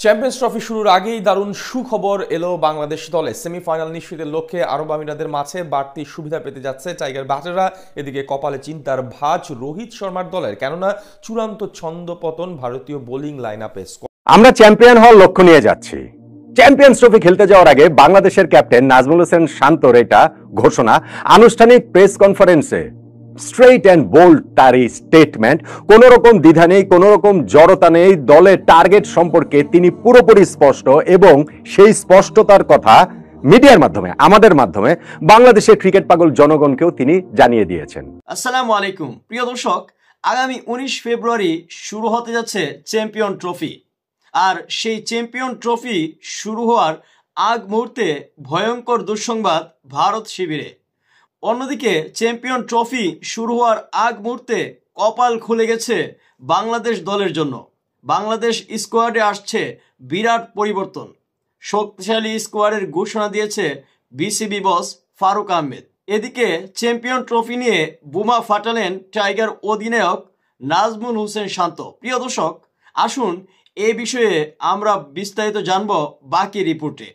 Champions trophy শুরুর আগেই দারুণ সুখবর এলো বাংলাদেশ দলে। সেমিফাইনাল নিশ্চিতের লক্ষ্যে আরব আমিরাতের মাঝে বাড়তি সুবিধা পেতে যাচ্ছে টাইগার ব্যাটাররা। এদিকে কপালে চিন্তার ভাঁজ রোহিত শর্মার দলের, কেননা চূড়ান্ত ছন্দপতন ভারতীয় বোলিং লাইন আপে। আমরা চ্যাম্পিয়ন হওয়ার লক্ষ্য নিয়ে যাচ্ছি। চ্যাম্পিয়ন্স ট্রফি খেলতে যাওয়ার আগে বাংলাদেশের ক্যাপ্টেন নাজমুল হোসেন শান্তর এটা ঘোষণা আনুষ্ঠানিক প্রেস কনফারেন্সে। স্ট্রেইট অ্যান্ড বোল্ড তার এই স্টেটমেন্ট, কোন রকম দ্বিধা নেই, কোন রকম জড়তা নেই। দলের টার্গেট সম্পর্কে তিনি পুরোপুরি স্পষ্ট এবং সেই স্পষ্টতার কথা মিডিয়ার মাধ্যমে, আমাদের মাধ্যমে বাংলাদেশের ক্রিকেট পাগল জনগণকেও তিনি জানিয়ে দিয়েছেন। আসসালামু আলাইকুম প্রিয় দর্শক, আগামী 19 ফেব্রুয়ারি শুরু হতে যাচ্ছে চ্যাম্পিয়ন ট্রফি। আর সেই চ্যাম্পিয়ন ট্রফি শুরু হওয়ার আগ মুহূর্তে ভয়ঙ্কর দুঃসংবাদ ভারত শিবিরে। অন্যদিকে চ্যাম্পিয়ন ট্রফি শুরু হওয়ার আগ মুহূর্তে কপাল খুলে গেছে বাংলাদেশ দলের জন্য। বাংলাদেশ স্কোয়াডে আসছে বিরাট পরিবর্তন। শক্তিশালী স্কোয়াডের ঘোষণা দিয়েছে বিসিবি বস ফারুক আহমেদ। এদিকে চ্যাম্পিয়ন ট্রফি নিয়ে বোমা ফাটালেন টাইগার অধিনায়ক নাজমুল হোসেন শান্ত। প্রিয় দর্শক, আসুন এ বিষয়ে আমরা বিস্তারিত জানব বাকি রিপোর্টে।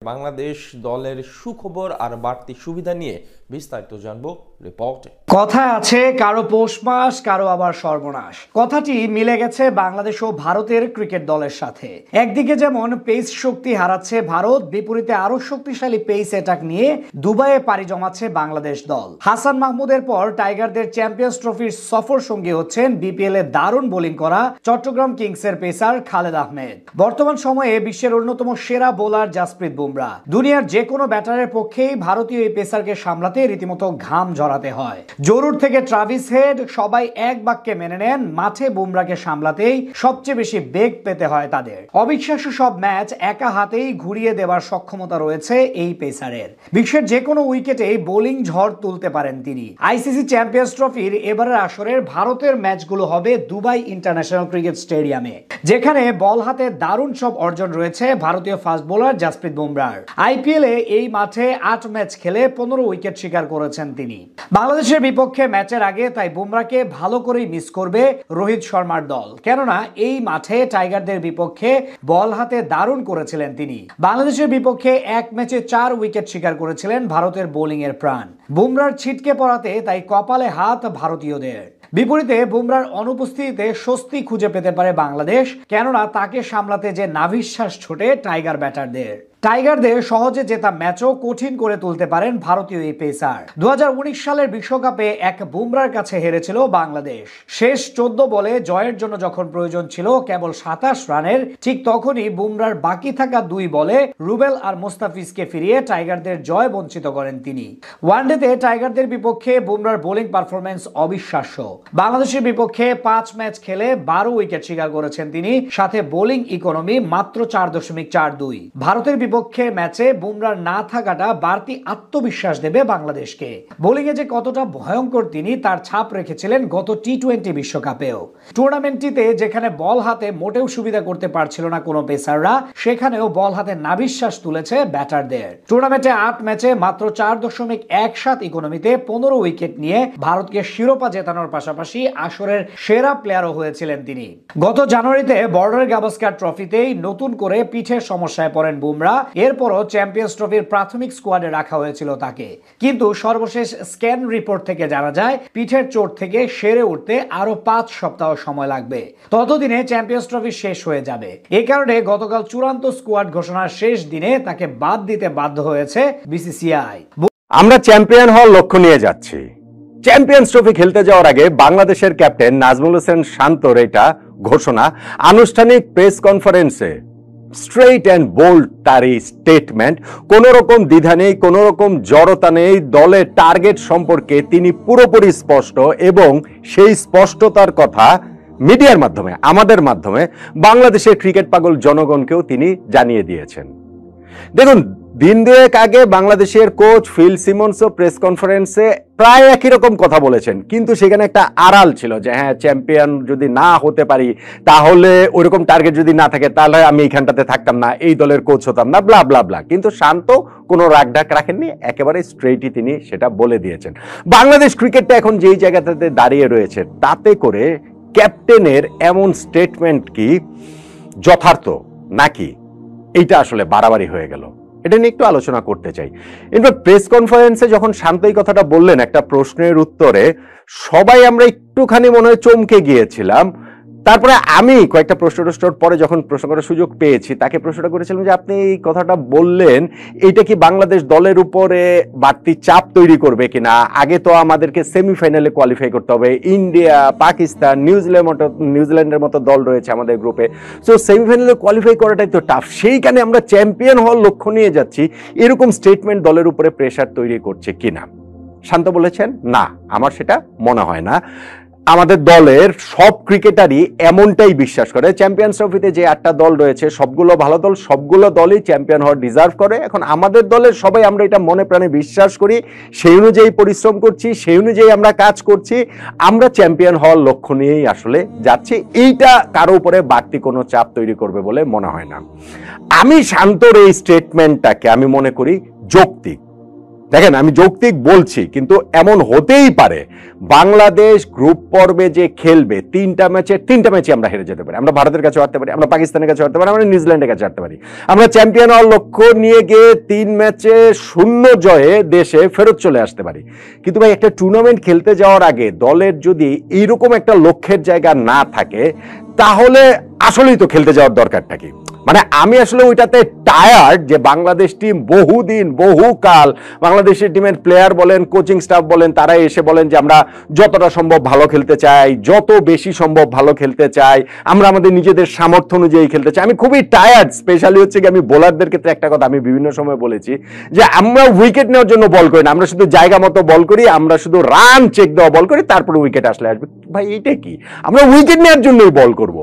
বাংলাদেশ দলের সুখবর আর বাড়তি সুবিধা নিয়ে বিস্তারিত জানবো রিপোর্টে। কথা আছে কারো পৌষ মাস, কারো আবার সর্বনাশ। কথাটি মিলে গেছে বাংলাদেশ ও ভারতের ক্রিকেট দলের সাথে। একদিকে যেমন পেস শক্তি হারাচ্ছে ভারত, বিপরীতে আরো শক্তিশালী পেস অ্যাটাক নিয়ে দুবাইয়ে পাড়ি জমাচ্ছে বাংলাদেশ দল। হাসান মাহমুদের পর টাইগারদের চ্যাম্পিয়ন্স ট্রফির সফর সঙ্গী হচ্ছেন বিপিএল এ দারুণ বোলিং করা চট্টগ্রাম কিংসের পেসার খালেদ আহমেদ। বর্তমান সময়ে বিশ্বের অন্যতম সেরা বোলার জাসপ্রীত বুমরা। দুনিয়ার যে কোনো ব্যাটারের পক্ষেই ভারতীয় এই পেসারকে সামলাতে রীতিমতো ঘাম ঝরাতে হয়। জরুর থেকে ট্রাভিস হেড সবাই এক বাক্যে মেনে নেন, মাঠে বুমরাকে সামলাতেই সবচেয়ে বেশি বেগ পেতে হয় তাদের। অবিশ্বাস্য সব ম্যাচ একা হাতেই ঘুরিয়ে দেওয়ার সক্ষমতা রয়েছে এই পেসারের। বিশ্বের যে কোনো উইকেটেই বোলিং ঝড় তুলতে পারেন তিনি। আইসিসি চ্যাম্পিয়ন্স ট্রফির এবারের আসরের ভারতের ম্যাচগুলো হবে দুবাই ইন্টারন্যাশনাল ক্রিকেট স্টেডিয়ামে, যেখানে বল হাতে দারুণ সব অর্জন রয়েছে ভারতীয় ফাস্ট বোলার জাসপ্রীত বুমরার। আইপিএল এ এই মাঠে 8 ম্যাচ খেলে 15 উইকেট শিকার করেছেন তিনি। বাংলাদেশের বিপক্ষে ম্যাচের আগে তাই বুমরাকে ভালো করেই মিস করবে রোহিত শর্মার দল, কেননা এই মাঠে টাইগারদের বিপক্ষে বল হাতে দারুণ করেছিলেন তিনি। বাংলাদেশের বিপক্ষে এক ম্যাচে 4 উইকেট শিকার করেছিলেন ভারতের বোলিং এর প্রাণ। বুমরার ছিটকে পড়াতে তাই কপালে হাত ভারতীয়দের। বিপরীতে বুমরার অনুপস্থিতিতে স্বস্তি খুঁজে পেতে পারে বাংলাদেশ, কেননা তাকে সামলাতে যে নাভিশ্বাস ছোটে টাইগার ব্যাটারদের। টাইগারদের সহজে জেতা ম্যাচও কঠিন করে তুলতে পারেন ভারতীয় এই পেসার। 2019 সালের বিশ্বকাপে এক বুমরার কাছে হেরেছিল বাংলাদেশ। শেষ 14 বলে জয়ের জন্য যখন প্রয়োজন ছিল কেবল 27 রানের, ঠিক তখনই বুমরার বাকি থাকা 2 বলে রুবেল আর মুস্তাফিজকে ফিরিয়ে টাইগারদের জয় বঞ্চিত করেন তিনি। ওয়ানডেতে টাইগারদের বিপক্ষে বুমরার বোলিং পারফরমেন্স অবিশ্বাস্য। বাংলাদেশের বিপক্ষে 5 ম্যাচ খেলে 12 উইকেট শিকার করেছেন তিনি, সাথে বোলিং ইকোনমি মাত্র 4.42। ভারতের বিপক্ষে ম্যাচে বুমরার না থাকাটা বাড়তি আত্মবিশ্বাস দেবে বাংলাদেশকে। বোলিং এ যে কতটা ভয়ঙ্কর তিনি তার ছাপ রেখেছিলেন গত টি-20 বিশ্বকাপেও। টুর্নামেন্টটিতে যেখানে বল হাতে মোটেও সুবিধা করতে পারছিল না কোনো পেসাররা, সেখানেও বল হাতে নাভিশ্বাস তুলেছে ব্যাটারদের। টুর্নামেন্টে 8 ম্যাচে মাত্র 4.17 ইকোনমিতে 15 উইকেট নিয়ে ভারতকে শিরোপা জেতানোর পাশাপাশি আসরের সেরা প্লেয়ারও হয়েছিলেন তিনি। গত জানুয়ারিতে বর্ডার গাভাস্কার ট্রফিতেই নতুন করে পিঠের সমস্যায় পড়েন বুমরা। এরপরও চ্যাম্পিয়ন্স ট্রফির প্রাথমিক স্কোয়াডে রাখা হয়েছিল তাকে, কিন্তু সর্বশেষ স্ক্যান রিপোর্ট থেকে জানা যায় পিঠের চোট থেকে সেরে উঠতে আরো 5 সপ্তাহ সময় লাগবে। ততদিনে চ্যাম্পিয়ন্স ট্রফি শেষ হয়ে যাবে। এই কারণে গতকাল চূড়ান্ত স্কোয়াড ঘোষণার শেষ দিনে তাকে বাদ দিতে বাধ্য হয়েছে বিসিসিআই। আমরা চ্যাম্পিয়ন হওয়ার লক্ষ্য নিয়ে যাচ্ছি। চ্যাম্পিয়ন্স ট্রফি খেলতে যাওয়ার আগে বাংলাদেশের ক্যাপ্টেন নাজমুল হোসেন শান্তর এটা ঘোষণা আনুষ্ঠানিক প্রেস কনফারেন্সে। স্ট্রেইট অ্যান্ড বোল্ড তার এই স্টেটমেন্ট, কোন রকম দ্বিধা নেই, কোন রকম জড়তা নেই। দলের টার্গেট সম্পর্কে তিনি পুরোপুরি স্পষ্ট এবং সেই স্পষ্টতার কথা মিডিয়ার মাধ্যমে, আমাদের মাধ্যমে বাংলাদেশের ক্রিকেট পাগল জনগণকেও তিনি জানিয়ে দিয়েছেন। দেখুন, দিন দুয়েক আগে বাংলাদেশের কোচ ফিল সিমন্সও প্রেস কনফারেন্সে প্রায় একই রকম কথা বলেছেন, কিন্তু সেখানে একটা আড়াল ছিল যে হ্যাঁ, চ্যাম্পিয়ন যদি না হতে পারি তাহলে ওইরকম টার্গেট যদি না থাকে তাহলে আমি এইখানটাতে থাকতাম না, এই দলের কোচ হতাম না, ব্লা ব্লা ব্লা। কিন্তু শান্ত কোনো রাগঢাক রাখেননি, একেবারে স্ট্রেইটই তিনি সেটা বলে দিয়েছেন। বাংলাদেশ ক্রিকেটটা এখন যেই জায়গাটাতে দাঁড়িয়ে রয়েছে তাতে করে ক্যাপ্টেনের এমন স্টেটমেন্ট কি যথার্থ নাকি এইটা আসলে বাড়াবাড়ি হয়ে গেল? এটা নিয়ে একটু আলোচনা করতে চাই। ইনফ্যাক্ট প্রেস কনফারেন্সে যখন শান্ত এই কথাটা বললেন একটা প্রশ্নের উত্তরে, সবাই আমরা একটুখানি মনে হয় চমকে গিয়েছিলাম। তারপরে আমি কয়েকটা প্রশ্নের পরে যখন প্রশ্ন করার সুযোগ পেয়েছি, তাকে প্রশ্নটা করেছিলাম যে আপনি এই কথাটা বললেন, এইটা কি বাংলাদেশ দলের উপরে বাড়তি চাপ তৈরি করবে কিনা? আগে তো আমাদেরকে সেমিফাইনালে কোয়ালিফাই করতে হবে, ইন্ডিয়া, পাকিস্তান, নিউজিল্যান্ডের মতো দল রয়েছে আমাদের গ্রুপে, সো সেমিফাইনালে কোয়ালিফাই করাটাই তো টাফ, সেইখানে আমরা চ্যাম্পিয়ন হওয়ার লক্ষ্য নিয়ে যাচ্ছি, এরকম স্টেটমেন্ট দলের উপরে প্রেশার তৈরি করছে কিনা? শান্ত বলেছেন না, আমার সেটা মনে হয় না। আমাদের দলের সব ক্রিকেটারই এমনটাই বিশ্বাস করে। চ্যাম্পিয়ন্স ট্রফিতে যে 8টা দল রয়েছে সবগুলো ভালো দল, সবগুলো দলই চ্যাম্পিয়ন হওয়ার ডিজার্ভ করে। এখন আমাদের দলের সবাই আমরা এটা মনে প্রাণে বিশ্বাস করি, সেই অনুযায়ী পরিশ্রম করছি, সেই অনুযায়ী আমরা কাজ করছি, আমরা চ্যাম্পিয়ন হওয়ার লক্ষ্য নিয়েই আসলে যাচ্ছি। এইটা কারো উপরে বাড়তি কোনো চাপ তৈরি করবে বলে মনে হয় না। আমি শান্তর এই স্টেটমেন্টটাকে আমি মনে করি যৌক্তিক। দেখেন, আমি যৌক্তিক বলছি, কিন্তু এমন হতেই পারে বাংলাদেশ গ্রুপ পর্বে যে খেলবে 3টা ম্যাচে আমরা হেরে যেতে পারি, আমরা ভারতের কাছে হারতে পারি, আমরা পাকিস্তানের কাছে হারতে পারি, আমরা নিউজিল্যান্ডের কাছে হারতে পারি, আমরা চ্যাম্পিয়ন হওয়ার লক্ষ্য নিয়ে গিয়ে 3 ম্যাচে 0 জয়ে দেশে ফেরত চলে আসতে পারি। কিন্তু ভাই, একটা টুর্নামেন্ট খেলতে যাওয়ার আগে দলের যদি এইরকম একটা লক্ষ্যের জায়গা না থাকে, তাহলে আসলেই তো খেলতে যাওয়ার দরকারটা কি? মানে আমি আসলে ওইটাতে টায়ার্ড যে বাংলাদেশ টিম বহুদিন বহুকাল বাংলাদেশের টিমের প্লেয়ার বলেন, কোচিং স্টাফ বলেন, তারা এসে বলেন যে আমরা যতটা সম্ভব ভালো খেলতে চাই, যত বেশি সম্ভব ভালো খেলতে চাই, আমরা আমাদের নিজেদের সামর্থ্য অনুযায়ী খেলতে চাই। আমি খুবই টায়ার্ড, স্পেশালি হচ্ছে কি আমি বোলারদের ক্ষেত্রে একটা কথা আমি বিভিন্ন সময় বলেছি যে আমরা উইকেট নেওয়ার জন্য বল করি না, আমরা শুধু জায়গা মতো বল করি, আমরা শুধু রান চেক দেওয়া বল করি, তারপরে উইকেট আসলে আসবে। ভাই এইটা কি? আমরা উইকেট নেওয়ার জন্যই বল করব?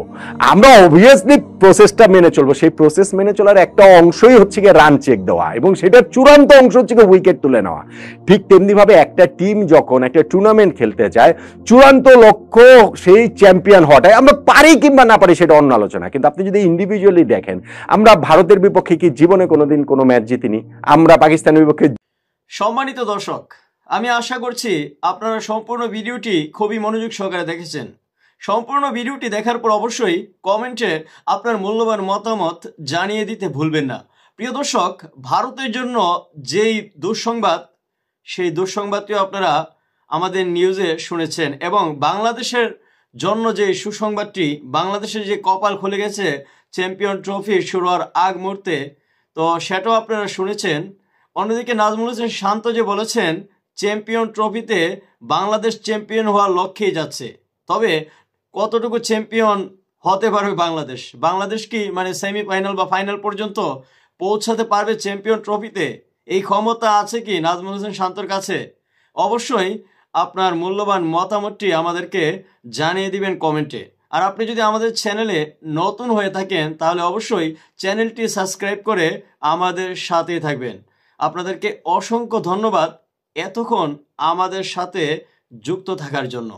আমরা অবভিয়াসলি প্রসেসটা মেনে চলবো, সেই প্রসেস মেনে চলার একটা অংশই হচ্ছে গিয়ে রান চেক দেওয়া, এবং সেটার চূড়ান্ত অংশ হচ্ছে গিয়ে উইকেট তুলে নেওয়া। ঠিক তেমনি ভাবে একটা টিম যখন একটা টুর্নামেন্ট খেলতে চায়, চূড়ান্ত লক্ষ্য সেই চ্যাম্পিয়ন হওয়াটাই। আমরা পারি কিংবা না পারি সেটা অন্য আলোচনা, কিন্তু আপনি যদি ইন্ডিভিজুয়ালি দেখেন, আমরা ভারতের বিপক্ষে কি জীবনে কোনোদিন কোনো ম্যাচ জিতিনি? আমরা পাকিস্তানের বিপক্ষে। সম্মানিত দর্শক, আমি আশা করছি আপনারা সম্পূর্ণ ভিডিওটি খুবই মনোযোগ সহকারে দেখেছেন। সম্পূর্ণ ভিডিওটি দেখার পর অবশ্যই কমেন্টে আপনার মূল্যবান মতামত জানিয়ে দিতে ভুলবেন না। প্রিয় দর্শক, ভারতের জন্য যেই দুঃসংবাদ, সেই দুঃসংবাদটিও আপনারা আমাদের নিউজে শুনেছেন, এবং বাংলাদেশের জন্য যে সুসংবাদটি, বাংলাদেশের যে কপাল খুলে গেছে চ্যাম্পিয়ন ট্রফি শুরু হওয়ার আগ মুহূর্তে, তো সেটাও আপনারা শুনেছেন। অন্যদিকে নাজমুল হোসেন শান্ত যে বলেছেন চ্যাম্পিয়ন ট্রফিতে বাংলাদেশ চ্যাম্পিয়ন হওয়ার লক্ষ্যেই যাচ্ছে, তবে কতটুকু চ্যাম্পিয়ন হতে পারবে বাংলাদেশ? বাংলাদেশ কি মানে সেমিফাইনাল বা ফাইনাল পর্যন্ত পৌঁছাতে পারবে চ্যাম্পিয়ন ট্রফিতে? এই ক্ষমতা আছে কি নাজমুল হোসেন শান্তর কাছে? অবশ্যই আপনার মূল্যবান মতামতটি আমাদেরকে জানিয়ে দিবেন কমেন্টে। আর আপনি যদি আমাদের চ্যানেলে নতুন হয়ে থাকেন, তাহলে অবশ্যই চ্যানেলটি সাবস্ক্রাইব করে আমাদের সাথেই থাকবেন। আপনাদেরকে অসংখ্য ধন্যবাদ এতক্ষণ আমাদের সাথে যুক্ত থাকার জন্য।